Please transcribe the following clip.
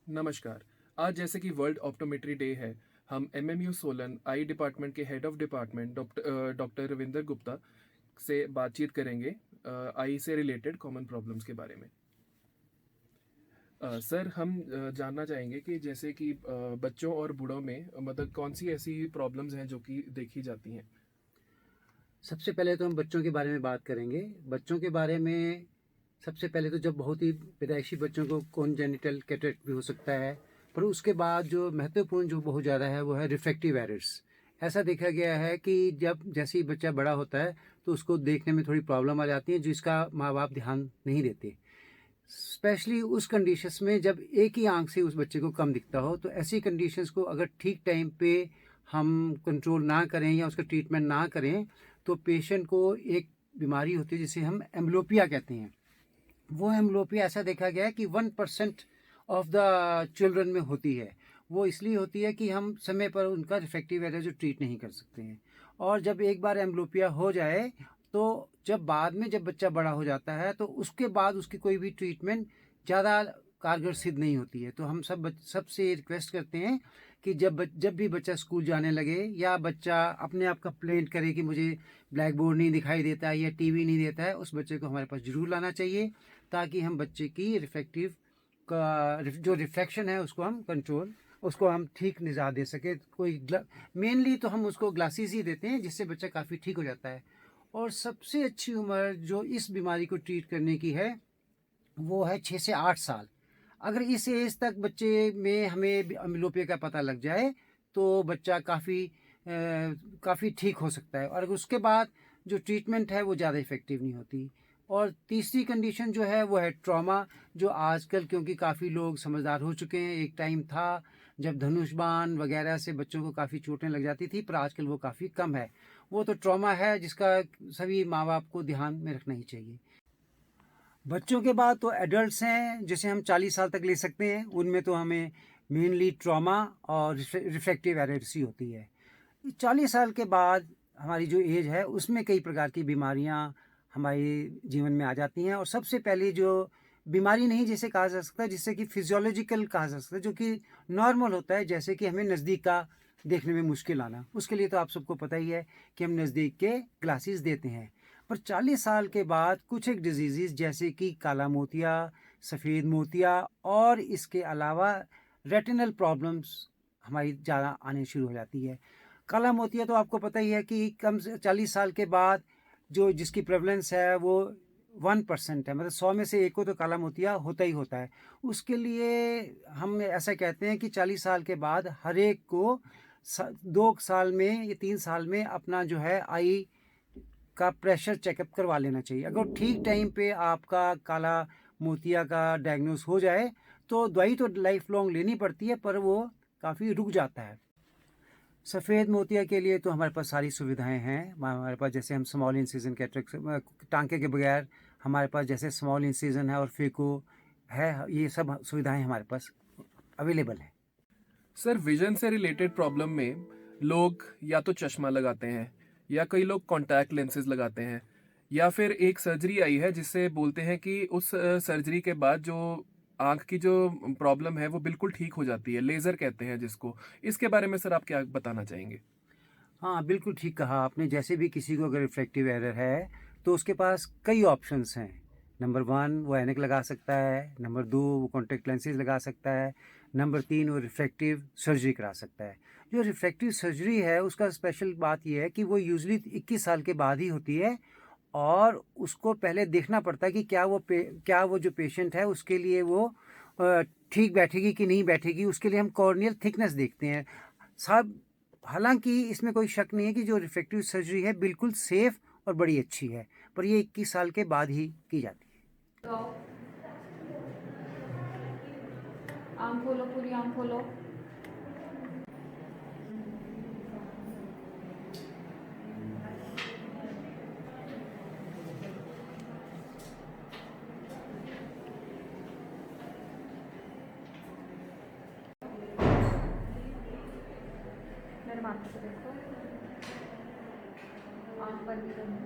नमस्कार। आज जैसे कि वर्ल्ड ऑप्टोमेट्री डे है, हम एमएमयू सोलन आई डिपार्टमेंट के head of department doctor Ravinder Gupta से बातचीत करेंगे आई से रिलेटेड कॉमन प्रॉब्लम्स के बारे में। सर, हम जानना चाहेंगे कि जैसे कि बच्चों और बूढ़ों में मतलब कौन सी ऐसी प्रॉब्लम्स हैं जो कि देखी जाती हैं? सबसे पहले तो हम बच्चों के बारे में बात करेंगे। बच्चों के बारे में सबसे पहले तो जब बहुत ही पैदाइशी बच्चों को कॉन्जेनिटल कैटरेक्ट भी हो सकता है, पर उसके बाद जो महत्वपूर्ण जो बहुत ज़्यादा है वो है रिफ्रैक्टिव एरर्स। ऐसा देखा गया है कि जब जैसे ही बच्चा बड़ा होता है तो उसको देखने में थोड़ी प्रॉब्लम आ जाती है जिसका माँ बाप ध्यान नहीं देते। स्पेशली उस कंडीशंस में जब एक ही आंख से उस बच्चे को कम दिखता हो, तो ऐसी कंडीशंस को अगर ठीक टाइम पे हम कंट्रोल ना करें या उसका ट्रीटमेंट ना करें तो पेशेंट को एक बीमारी होती है जिसे हम एम्ब्लोपिया कहते हैं। वो एम्ब्लोपिया ऐसा देखा गया है कि 1% ऑफ द चिल्ड्रन में होती है। वो इसलिए होती है कि हम समय पर उनका रिफ्रैक्टिव एरर जो ट्रीट नहीं कर सकते हैं। और जब एक बार एम्ब्लोपिया हो जाए तो जब बाद में जब बच्चा बड़ा हो जाता है तो उसके बाद उसकी कोई भी ट्रीटमेंट ज़्यादा कारगर सिद्ध नहीं होती है। तो हम सबसे रिक्वेस्ट करते हैं कि जब भी बच्चा स्कूल जाने लगे या बच्चा अपने आप कंप्लेंट करे कि मुझे ब्लैक बोर्ड नहीं दिखाई देता है या टीवी नहीं देता है, उस बच्चे को हमारे पास ज़रूर लाना चाहिए ताकि हम बच्चे की रिफ्रैक्टिव का जो रिफ्रैक्शन है उसको हम ठीक निजात दे सके। मेनली तो हम उसको ग्लासेस ही देते हैं जिससे बच्चा काफ़ी ठीक हो जाता है। और सबसे अच्छी उम्र जो इस बीमारी को ट्रीट करने की है वो है 6 से 8 साल। अगर इस एज तक बच्चे में हमें एम्ब्लोपिया का पता लग जाए तो बच्चा काफ़ी ठीक हो सकता है, और उसके बाद जो ट्रीटमेंट है वो ज़्यादा इफ़ेक्टिव नहीं होती। और तीसरी कंडीशन जो है वो है ट्रॉमा, जो आजकल क्योंकि काफ़ी लोग समझदार हो चुके हैं। एक टाइम था जब धनुष बाण वगैरह से बच्चों को काफ़ी चोटें लग जाती थी, पर आजकल वो काफ़ी कम है। वो तो ट्रॉमा है जिसका सभी माँ बाप को ध्यान में रखना ही चाहिए। बच्चों के बाद तो एडल्ट्स हैं जैसे हम 40 साल तक ले सकते हैं, उनमें तो हमें मेनली ट्रॉमा और रिफ्रैक्टिव एरर्स ही होती है। 40 साल के बाद हमारी जो एज है उसमें कई प्रकार की बीमारियां हमारे जीवन में आ जाती हैं, और सबसे पहले जो बीमारी नहीं जिसे कहा जा सकता, जिससे कि फिजियोलॉजिकल कहा जा सकता है, जो कि नॉर्मल होता है, जैसे कि हमें नज़दीक का देखने में मुश्किल आना। उसके लिए तो आप सबको पता ही है कि हम नज़दीक के ग्लासेस देते हैं। पर 40 साल के बाद कुछ एक डिजीज़ जैसे कि काला मोतिया, सफ़ेद मोतिया और इसके अलावा रेटिनल प्रॉब्लम्स हमारी ज़्यादा आने शुरू हो जाती है। काला मोतिया तो आपको पता ही है कि कम से 40 साल के बाद जो जिसकी प्रेवलेंस है वो 1% है, मतलब 100 में से एक को तो काला मोतिया होता ही होता है। उसके लिए हम ऐसा कहते हैं कि 40 साल के बाद हर एक को 2 साल में या 3 साल में अपना जो है आई का प्रेशर चेकअप करवा लेना चाहिए। अगर ठीक टाइम पे आपका काला मोतिया का डायग्नोस हो जाए तो दवाई तो लाइफ लॉन्ग लेनी पड़ती है, पर वो काफ़ी रुक जाता है। सफ़ेद मोतिया के लिए तो हमारे पास सारी सुविधाएं हैं। हमारे पास जैसे हम स्मॉल इंसिजन कैटरेक्ट टांके के बगैर हमारे पास जैसे स्मॉल इंसिजन है और फेको है, ये सब सुविधाएं हमारे पास अवेलेबल हैं। सर, विजन से रिलेटेड प्रॉब्लम में लोग या तो चश्मा लगाते हैं या कई लोग कॉन्टैक्ट लेंसेज लगाते हैं, या फिर एक सर्जरी आई है जिससे बोलते हैं कि उस सर्जरी के बाद जो आंख की जो प्रॉब्लम है वो बिल्कुल ठीक हो जाती है, लेज़र कहते हैं जिसको। इसके बारे में सर आप क्या बताना चाहेंगे? हाँ, बिल्कुल ठीक कहा आपने। जैसे भी किसी को अगर रिफ्रैक्टिव एरर है तो उसके पास कई ऑप्शंस हैं। नंबर 1 वो ऐनक लगा सकता है, नंबर 2 वो कॉन्टैक्ट लेंसेज लगा सकता है, नंबर 3 वो रिफ्रैक्टिव सर्जरी करा सकता है। जो रिफ्रैक्टिव सर्जरी है उसका स्पेशल बात ये है कि वो यूजुअली 21 साल के बाद ही होती है, और उसको पहले देखना पड़ता है कि क्या वो जो पेशेंट है उसके लिए वो ठीक बैठेगी कि नहीं बैठेगी। उसके लिए हम कॉर्नियल थिकनेस देखते हैं। सब हालांकि इसमें कोई शक नहीं है कि जो रिफ्रैक्टिव सर्जरी है बिल्कुल सेफ और बड़ी अच्छी है, पर ये 21 साल के बाद ही की जाती है। आम खोलो, पूरी आम खोलो। मेरे माथे पे देखो, आँख बंद करो।